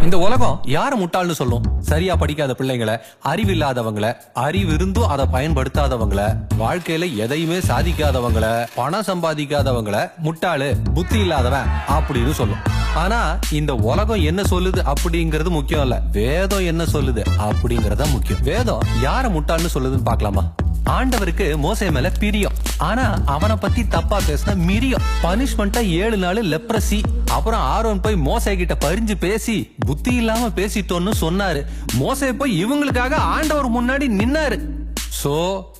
இந்த உலகம் யார முட்டாள்னு சொல்லும்? சரியா படிக்காத பிள்ளைங்களை, அறிவில்லாதவங்களை, அறிவு இருந்தும் அதை பயன்படுத்தாதவங்களை, வாழ்க்கையில எதையுமே சாதிக்காதவங்களை, பணம் சம்பாதிக்காதவங்களை முட்டாளு, புத்தி இல்லாதவன் அப்படின்னு சொல்லும். ஆனா இந்த உலகம் என்ன சொல்லுது அப்படிங்கறது முக்கியம் இல்ல, வேதம் என்ன சொல்லுது அப்படிங்கறத முக்கியம். வேதம் யார முட்டாள்னு சொல்லுதுன்னு பாக்கலாமா? ஆண்டவருக்கு மோசே மேல பிரியம், ஆனா அவனை பத்தி தப்பா பேசின மிரியம். பனிஷ்மெண்டா 7 நாள் லெப்ரசி. அப்புறம் ஆரோன் போய் மோசே கிட்ட பறிஞ்சு பேசி புத்தி இல்லாம பேசிட்டோன்னு சொன்னாரு. மோசே போய் இவங்களுக்காக ஆண்டவர் முன்னாடி நின்னாரு. சோ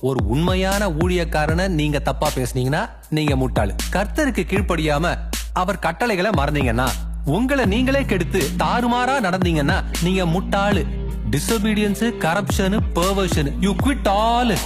ஒரு உண்மையான ஊழியக்காரனை நீங்க தப்பா பேசுனீங்கன்னா நீங்க முட்டாளு. கர்த்தருக்கு கீழ்ப்படியாம அவர் கட்டளைகளை மறந்தீங்கன்னா, உங்களை நீங்களே கெடுத்து தாறுமாறா நடந்தீங்கன்னா நீங்க முட்டாளு. Disobedience, corruption, perversion, you quit all.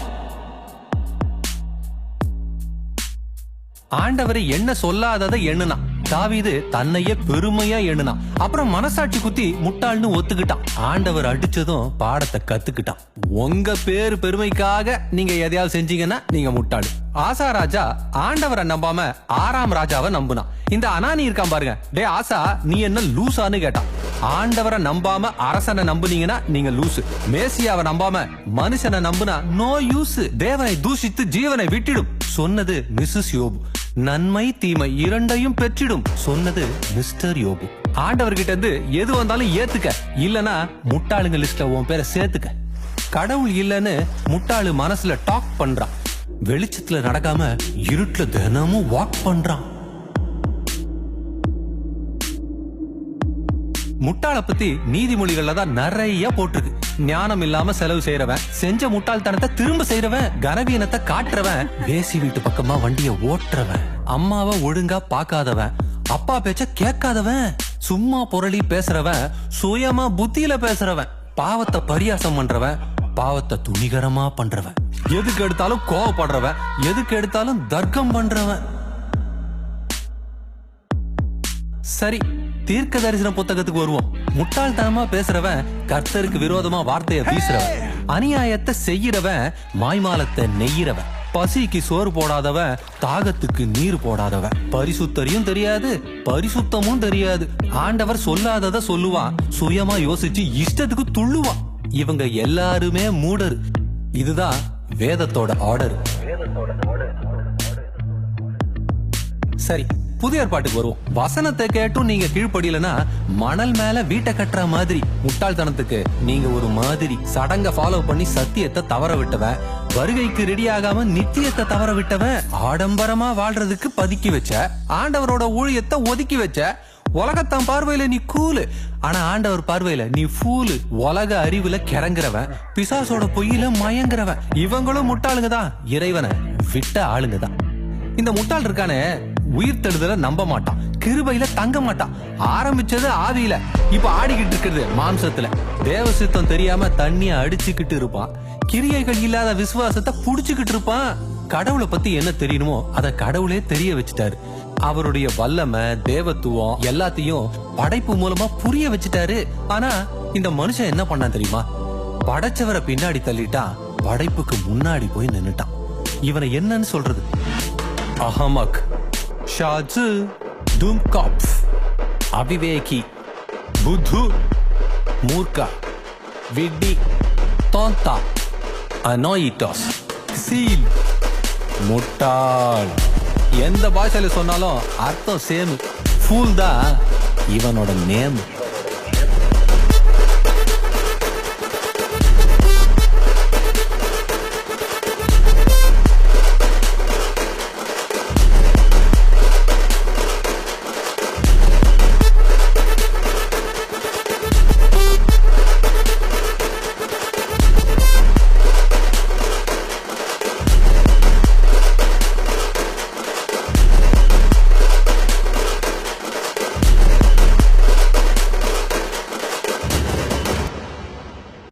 ஆண்டவரை என்ன சொல்லாததை எண்ணுனா. தாவீது தன்னையே பெருமையா எண்ணுனா. அப்புறம் மனசாட்சி குத்தி முட்டாள்னு ஒத்துக்கிட்டான். ஆண்டவர் அடிச்சதும் பாடத்தை கத்துக்கிட்டான். உங்க பேரு பெருமைக்காக நீங்க எதையாவது செஞ்சீங்கன்னா நீங்க முட்டாளு. ஆசா ராஜா ஆண்டவரை நம்பாம ஆறாம் ராஜாவை நம்புனான். இந்த அனானி இருக்கான் பாருங்க, டே ஆசா நீ என்ன லூசான்னு கேட்டான். ஆண்டவரை நம்பாம அரசனை நம்புனீங்கன்னா நீங்க லூசு. மேசியாவை நம்பாம மனுஷனை நம்புனா நோ யூஸ். தேவனை தூஷித்து ஜீவனை விட்டிடும் சொன்னது மிஸ்ஸஸ் யோபு. நன்மை தீமை இரண்டையும் பெற்றிடும் சொன்னது மிஸ்டர் யோபு. ஆண்டவர்கிட்ட இருந்து எது வந்தாலும் ஏத்துக்க, இல்லனா முட்டாளுங்க லிஸ்ட்ல உன் பேரை சேர்த்துக்க. கடவுள் இல்லன்னு முட்டாளு மனசுல டாக் பண்றான். வெளிச்சத்துல நடக்காம இருட்டுல தினமும் வாக் பண்றான். முட்டாள பத்தி நீதிமொழிகள்ல தான் நிறைய போட்டிருக்கு. ஞானம் இல்லாம செலவு செய்யறவன், செஞ்ச முட்டாள்தனத்தை திரும்ப செய்யறவன், கனவீனத்தை காட்டுறவன், வேசி வீட்டு பக்கமா வண்டிய ஓட்டுறவன், அம்மாவை ஒழுங்கா பாக்காதவன், அப்பா பேச்ச கேட்காதவன், சும்மா புரளி பேசுறவன், சுயமா புத்தியில பேசுறவன், பாவத்தை பரியாசம் பண்றவன், பாவத்தை துணிகரமா பண்றவன், எதுக்கு எடுத்தாலும் கோவப்படுறவன், எதுக்கு எடுத்தாலும் தர்க்கம் பண்றவன். சரி, தீர்க்க தரிசன புத்தகத்துக்கு வருவோம். முட்டாள்தனமா பேசுறவன், கர்த்தருக்கு விரோதமா வார்த்தைய வீசுறவன், அநியாயத்தை செய்யறவன், மாய்மாலத்தை நெய்யறவன், பசிக்கு சோறு போடாதவன், தாகத்துக்கு நீர் போடாதவன், பரிசுத்தரையும் தெரியாது பரிசுத்தமும் தெரியாது, ஆண்டவர் சொல்லாதத சொல்லுவான், சுயமா யோசிச்சு இஷ்டத்துக்கு துள்ளுவான். இவங்க எல்லாருமே மூடர். இதுதான் வேதத்தோட ஆர்டர். சரி, புதிய ஏற்பாட்டுக்கு வருவோம். வசனத்தை கேட்டும் நீங்க கீழ்ப்படியலனா மணல் மேல வீட்டை கட்டுற மாதிரி. முட்டாள்தனத்துக்கு நீங்க ஒரு மாதிரி. சடங்க ஃபாலோ பண்ணி சத்தியத்தை தவற விட்டவன், வருகைக்கு ரெடி ஆகாம நித்தியத்தை தவற விட்டவன், ஆடம்பரமா வாழ்றதுக்கு பதுக்கி வச்ச, ஆண்டவரோட ஊழியத்தை ஒதுக்கி வச்ச, உலகத்தான் பார்வையில நீ கூலு, ஆனா ஆண்டவர் பார்வையில நீ ஃபூலு. உலக அறிவுல கிறங்குறவன், பிசாசோட பொய்யில மயங்குறவன். இவங்களும் முட்டாளுங்க தான், இறைவனை விட்ட ஆளுங்க தான். இந்த முட்டாள் இருக்கானே, உயிர் தெழுதல நம்ப மாட்டான், கிருபையில தங்க மாட்டான். ஆரம்பிச்சது ஆவியில, இப்ப ஆடிக்கிட்டு இருக்கிறது மாம்சத்துல. தேவ சித்தம் தெரியாம தண்ணிய அடிச்சுக்கிட்டு இருப்பான். கிரியைகள் இல்லாத விசுவாசத்தை புடிச்சுக்கிட்டு இருப்பான். கடவுளை பத்தி என்ன தெரியணுமோ அத கடவுளே தெரிய வச்சுட்டாரு. அவருடைய வல்லமை, தேவத்துவம் எல்லாத்தையும் படைப்பு மூலமா புரிய வச்சுட்டாரு. ஆனா இந்த மனுஷன் என்ன பண்ணா தெரியுமா? படைச்சவரை பின்னாடி தள்ளிட்டா, படைப்புக்கு முன்னாடி போய் நின்னுட்டான். இவனை என்னன்னு சொல்றது? அஹமக், ஷாஜு, தும்காப்ஃப், அவிவேகி, புத்து, மூர்க்கா, விட்டி, தோந்தா, அனோயிட்டாஸ், சீல், முட்டாள். எந்த பாஷையில சொன்னாலும் அர்த்தம் சேம். ஃபூல் தான் இவனோட நேம்.